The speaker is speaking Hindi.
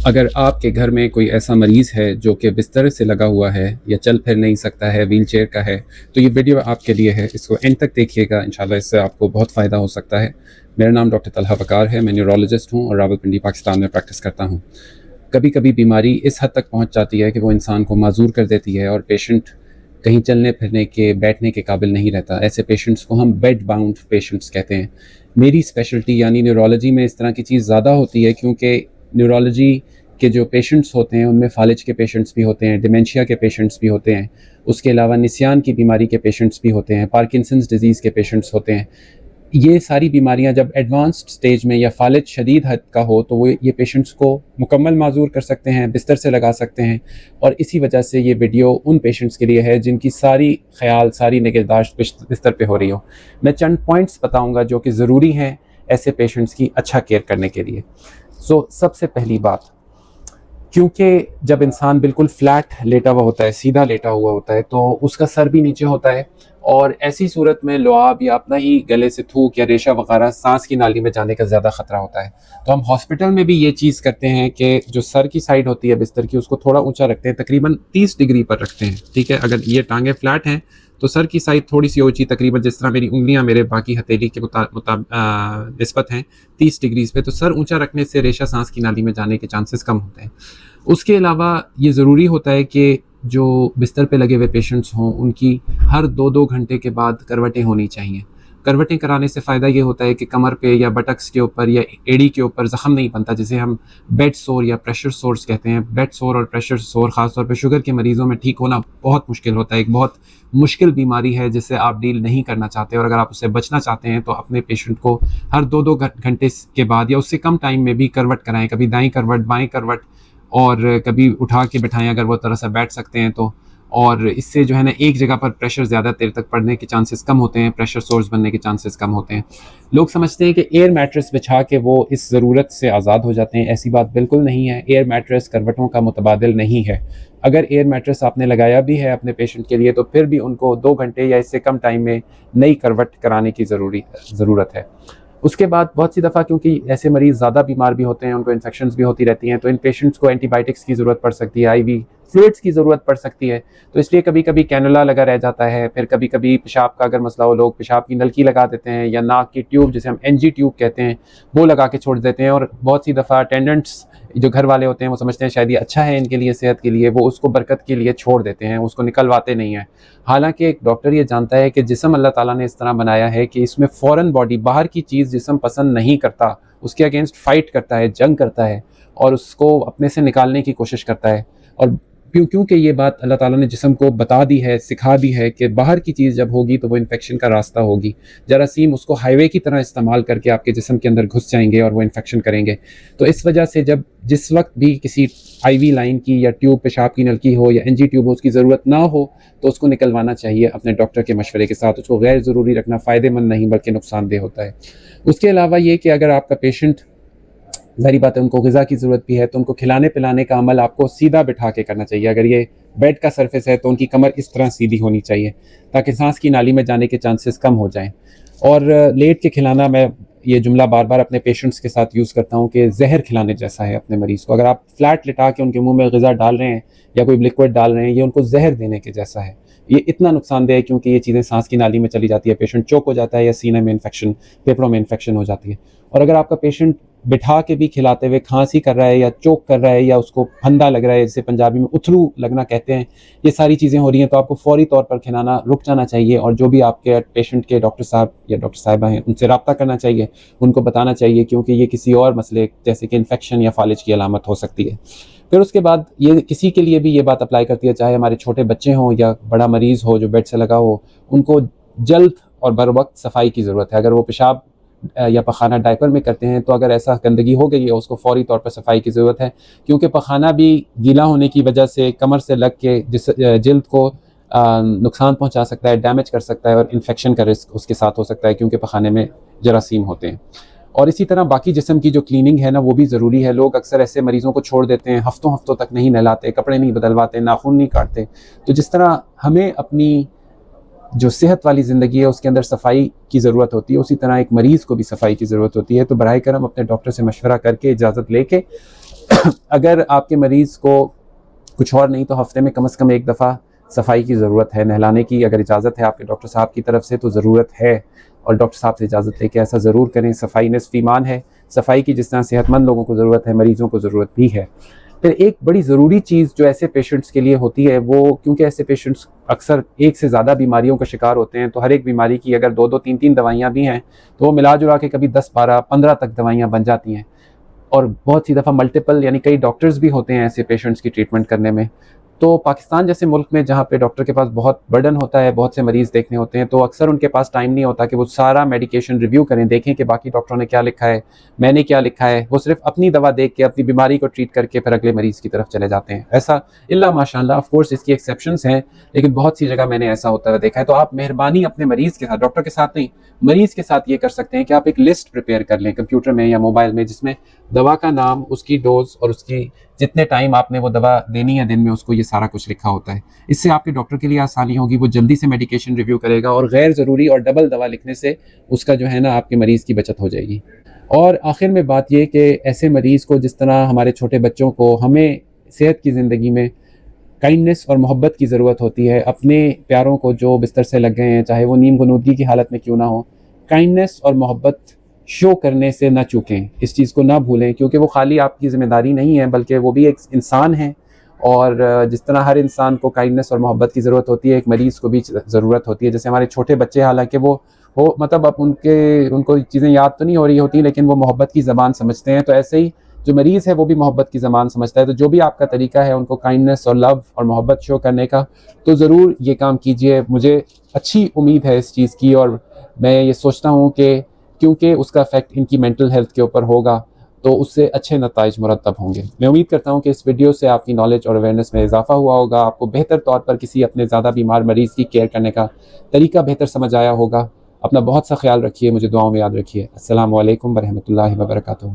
अगर आपके घर में कोई ऐसा मरीज़ है जो कि बिस्तर से लगा हुआ है या चल फिर नहीं सकता है, व्हीलचेयर का है, तो ये वीडियो आपके लिए है। इसको एंड तक देखिएगा, इंशाल्लाह इससे आपको बहुत फ़ायदा हो सकता है। मेरा नाम डॉक्टर तलहा वकार है, मैं न्यूरोलॉजिस्ट हूँ और रावलपिंडी पाकिस्तान में प्रैक्टिस करता हूँ। कभी कभी बीमारी इस हद तक पहुँच जाती है कि वो इंसान को माजूर कर देती है और पेशेंट कहीं चलने फिरने के, बैठने के काबिल नहीं रहता। ऐसे पेशेंट्स को हम बेड बाउंड पेशेंट्स कहते हैं। मेरी स्पेशलिटी यानी न्यूरोलॉजी में इस तरह की चीज़ ज़्यादा होती है, क्योंकि न्यूरोलॉजी के जो पेशेंट्स होते हैं उनमें फालिज के पेशेंट्स भी होते हैं, डिमेंशिया के पेशेंट्स भी होते हैं, उसके अलावा निसियान की बीमारी के पेशेंट्स भी होते हैं, पार्किंसंस डिजीज़ के पेशेंट्स होते हैं। ये सारी बीमारियां जब एडवांस्ड स्टेज में या फालिज शदीद हद का हो तो वो ये पेशेंट्स को मुकम्मल माजूर कर सकते हैं, बिस्तर से लगा सकते हैं। और इसी वजह से ये वीडियो उन पेशेंट्स के लिए है जिनकी सारी ख्याल, सारी निगहदाश्त बिस्तर पे हो रही हो। मैं चंद पॉइंट्स बताऊंगा जो कि ज़रूरी हैं ऐसे पेशेंट्स की अच्छा केयर करने के लिए। सबसे पहली बात, क्योंकि जब इंसान बिल्कुल फ्लैट लेटा हुआ होता है, सीधा लेटा हुआ होता है, तो उसका सर भी नीचे होता है और ऐसी सूरत में लुआब या अपना ही गले से थूक या रेशा वगैरह सांस की नाली में जाने का ज़्यादा ख़तरा होता है। तो हम हॉस्पिटल में भी ये चीज़ करते हैं कि जो सर की साइड होती है बिस्तर की, उसको थोड़ा ऊंचा रखते हैं, तकरीबन 30 डिग्री पर रखते हैं। ठीक है, अगर ये टांगें फ्लैट हैं तो सर की साइड थोड़ी सी ऊंची, तकरीबन जिस तरह मेरी उंगलियां मेरे बाकी हथेली के निस्बत हैं 30 डिग्री पे, तो सर ऊंचा रखने से रेशा सांस की नाली में जाने के चांसेस कम होते हैं। उसके अलावा ये ज़रूरी होता है कि जो बिस्तर पे लगे हुए पेशेंट्स हों उनकी हर 2-2 घंटे के बाद करवटें होनी चाहिए। करवटें कराने से फ़ायदा ये होता है कि कमर पे या बटक्स के ऊपर या एड़ी के ऊपर ज़ख़म नहीं बनता, जिसे हम बेड सोर या प्रेशर सोर्स कहते हैं। बेड सोर और प्रेशर सोर ख़ासतौर पे शुगर के मरीज़ों में ठीक होना बहुत मुश्किल होता है। एक बहुत मुश्किल बीमारी है जिससे आप डील नहीं करना चाहते, और अगर आप उससे बचना चाहते हैं तो अपने पेशेंट को हर 2-2 घंटे के बाद या उससे कम टाइम में भी करवट कराएँ। कभी दाईं करवट, बाएँ करवट, और कभी उठा के बिठाएं अगर वो तरह से बैठ सकते हैं तो। और इससे जो है ना, एक जगह पर प्रेशर ज़्यादा देर तक पड़ने के चांसेस कम होते हैं, प्रेशर सोर्स बनने के चांसेस कम होते हैं। लोग समझते हैं कि एयर मैट्रेस बिछा के वो इस ज़रूरत से आज़ाद हो जाते हैं। ऐसी बात बिल्कुल नहीं है। एयर मैट्रेस करवटों का मुतबादिल नहीं है। अगर एयर मैट्रेस आपने लगाया भी है अपने पेशेंट के लिए तो फिर भी उनको 2 घंटे या इससे कम टाइम में नई करवट कराने की ज़रूरत है। उसके बाद बहुत सी दफ़ा, क्योंकि ऐसे मरीज़ ज़्यादा बीमार भी होते हैं, उनको इन्फेक्शंस भी होती रहती हैं, तो इन पेशेंट्स को एंटीबायोटिक्स की ज़रूरत पड़ सकती है, आईवी फ्लूइड्स की ज़रूरत पड़ सकती है। तो इसलिए कभी कभी कैनुला लगा रह जाता है। फिर कभी कभी पेशाब का अगर मसला हो, लोग पेशाब की नलकी लगा देते हैं या नाक की ट्यूब, जिसे हम एनजी ट्यूब कहते हैं, वो लगा के छोड़ देते हैं। और बहुत सी दफ़ा अटेंडेंट्स जो घर वाले होते हैं वो समझते हैं शायद ये अच्छा है इनके लिए, सेहत के लिए, वो उसको बरकत के लिए छोड़ देते हैं, उसको निकलवाते नहीं हैं। हालांकि एक डॉक्टर ये जानता है कि जिस्म अल्लाह ताला ने इस तरह बनाया है कि इसमें फ़ौरन बॉडी, बाहर की चीज़ जिस्म पसंद नहीं करता, उसके अगेंस्ट फाइट करता है, जंग करता है और उसको अपने से निकालने की कोशिश करता है। और क्योंकि ये बात अल्लाह ताला ने जिस्म को बता दी है, सिखा दी है कि बाहर की चीज़ जब होगी तो वो इन्फेक्शन का रास्ता होगी। जरासीम उसको हाईवे की तरह इस्तेमाल करके आपके जिस्म के अंदर घुस जाएंगे और वो इन्फेक्शन करेंगे। तो इस वजह से जिस वक्त भी किसी आईवी लाइन की या ट्यूब, पेशाब की नलकी हो या एनजी ट्यूब हो, उसकी ज़रूरत ना हो तो उसको निकलवाना चाहिए अपने डॉक्टर के मशवरे के साथ। उसको गैर ज़रूरी रखना फ़ायदेमंद नहीं बल्कि नुकसानदेह होता है। उसके अलावा ये कि अगर आपका पेशेंट, ज़ाहिर बात है उनको ग़िज़ा की ज़रूरत भी है, तो उनको खिलाने पिलाने का अमल आपको सीधा बिठा के करना चाहिए। अगर ये बेड का सरफेस है तो उनकी कमर इस तरह सीधी होनी चाहिए ताकि सांस की नाली में जाने के चांसेस कम हो जाएं। और लेट के खिलाना, मैं ये जुमला बार बार अपने पेशेंट्स के साथ यूज़ करता हूँ कि जहर खिलाने जैसा है अपने मरीज़ को। अगर आप फ्लैट लिटा के उनके मुंह में ग़िज़ा डाल रहे हैं या कोई लिक्विड डाल रहे हैं, ये उनको जहर देने के जैसा है। ये इतना नुकसानदेह है क्योंकि ये चीज़ें सांस की नाली में चली जाती है, पेशेंट चोक हो जाता है या सीने में इन्फेक्शन, फेफड़ों में इन्फेक्शन हो जाती है। और अगर आपका पेशेंट बिठा के भी खिलाते हुए खांसी कर रहा है या चोक कर रहा है या उसको फंदा लग रहा है, जिसे पंजाबी में उथरू लगना कहते हैं, ये सारी चीज़ें हो रही हैं, तो आपको फौरी तौर पर खिलाना रुक जाना चाहिए और जो भी आपके पेशेंट के डॉक्टर साहब या डॉक्टर साहिबा हैं उनसे रब्ता करना चाहिए, उनको बताना चाहिए, क्योंकि ये किसी और मसले जैसे कि इन्फेक्शन या फालिज की अलामत हो सकती है। फिर उसके बाद ये किसी के लिए भी ये बात अप्लाई करती है, चाहे हमारे छोटे बच्चे हों या बड़ा मरीज़ हो जो बेड से लगा हो, उनको जल्द और बर वक्त सफाई की ज़रूरत है। अगर वो पेशाब या पखाना डायपर में करते हैं तो अगर ऐसा गंदगी हो गई है उसको फौरी तौर पर सफाई की ज़रूरत है, क्योंकि पखाना भी गीला होने की वजह से कमर से लग के जल्द को नुकसान पहुंचा सकता है, डैमेज कर सकता है और इन्फेक्शन का रिस्क उसके साथ हो सकता है, क्योंकि पखाने में जरासीम होते हैं। और इसी तरह बाकी जिस्म की जो क्लीनिंग है ना, वो भी ज़रूरी है। लोग अक्सर ऐसे मरीज़ों को छोड़ देते हैं, हफ्तों हफ्तों तक नहीं नहलाते, कपड़े नहीं बदलवाते, नाखून नहीं काटते। तो जिस तरह हमें अपनी जो सेहत वाली ज़िंदगी है उसके अंदर सफाई की ज़रूरत होती है, उसी तरह एक मरीज़ को भी सफाई की ज़रूरत होती है। तो बराए करम अपने डॉक्टर से मशवरा करके, इजाज़त लेके अगर आपके मरीज़ को कुछ और नहीं तो हफ्ते में कम से कम एक दफ़ा सफाई की ज़रूरत है, नहलाने की अगर इजाज़त है आपके डॉक्टर साहब की तरफ से तो ज़रूरत है, और डॉक्टर साहब से इजाज़त लेके ऐसा ज़रूर करें। सफाई निस्फ़ ईमान है, सफाई की जिस तरह सेहतमंद लोगों को ज़रूरत है, मरीज़ों को ज़रूरत भी है। फिर एक बड़ी ज़रूरी चीज़ जो ऐसे पेशेंट्स के लिए होती है वो, क्योंकि ऐसे पेशेंट्स अक्सर एक से ज़्यादा बीमारियों का शिकार होते हैं, तो हर एक बीमारी की अगर 2-2 3-3 दवाइयाँ भी हैं तो वो मिला जुला के कभी 10, 12, 15 तक दवाइयाँ बन जाती हैं, और बहुत सी दफ़ा मल्टीपल यानी कई डॉक्टर्स भी होते हैं ऐसे पेशेंट्स की ट्रीटमेंट करने में। तो पाकिस्तान जैसे मुल्क में जहाँ पे डॉक्टर के पास बहुत बर्डन होता है, बहुत से मरीज़ देखने होते हैं, तो अक्सर उनके पास टाइम नहीं होता कि वो सारा मेडिकेशन रिव्यू करें, देखें कि बाकी डॉक्टरों ने क्या लिखा है, मैंने क्या लिखा है। वो सिर्फ अपनी दवा देख के अपनी बीमारी को ट्रीट करके फिर अगले मरीज़ की तरफ चले जाते हैं। ऐसा इल्ला माशाअल्लाह, ऑफ कोर्स इसकी एक्सेप्शंस हैं, लेकिन बहुत सी जगह मैंने ऐसा होता हुआ देखा है। तो आप मेहरबानी अपने मरीज़ के साथ, डॉक्टर के साथ नहीं, मरीज़ के साथ ये कर सकते हैं कि आप एक लिस्ट प्रिपेयर कर लें कंप्यूटर में या मोबाइल में, जिसमें दवा का नाम, उसकी डोज और उसकी जितने टाइम आपने वो दवा देनी है दिन में, उसको ये सारा कुछ लिखा होता है। इससे आपके डॉक्टर के लिए आसानी होगी, वो जल्दी से मेडिकेशन रिव्यू करेगा और गैर ज़रूरी और डबल दवा लिखने से उसका जो है ना आपके मरीज़ की बचत हो जाएगी। और आखिर में बात ये कि ऐसे मरीज़ को, जिस तरह हमारे छोटे बच्चों को, हमें सेहत की ज़िंदगी में काइंडनेस और मोहब्बत की ज़रूरत होती है। अपने प्यारों को जो बिस्तर से लग गए हैं, चाहे वो नीम गुनूदगी की हालत में क्यों ना हो, काइंडनेस और मोहब्बत शो करने से ना चूकें, इस चीज़ को ना भूलें, क्योंकि वो खाली आपकी ज़िम्मेदारी नहीं है बल्कि वो भी एक इंसान है। और जिस तरह हर इंसान को काइंडनेस और मोहब्बत की ज़रूरत होती है, एक मरीज़ को भी ज़रूरत होती है। जैसे हमारे छोटे बच्चे, हालांकि वो मतलब अब उनको चीज़ें याद तो नहीं हो रही होती, लेकिन वो मोहब्बत की ज़बान समझते हैं। तो ऐसे ही जो मरीज़ है वो भी मोहब्बत की ज़बान समझता है। तो जो भी आपका तरीका है उनको काइंडनेस और लव और मोहब्बत शो करने का, तो ज़रूर ये काम कीजिए। मुझे अच्छी उम्मीद है इस चीज़ की, और मैं ये सोचता हूँ कि क्योंकि उसका इफ़ेक्ट इनकी मेंटल हेल्थ के ऊपर होगा तो उससे अच्छे नताइज मुरतब होंगे। मैं उम्मीद करता हूँ कि इस वीडियो से आपकी नॉलेज और अवेयरनेस में इजाफा हुआ होगा, आपको बेहतर तौर पर किसी अपने ज़्यादा बीमार मरीज़ की केयर करने का तरीका बेहतर समझ आया होगा। अपना बहुत सा ख्याल रखिए, मुझे दुआओं में याद रखिए। अस्सलामु अलैकुम व रहमतुल्लाहि व बरकातुहू।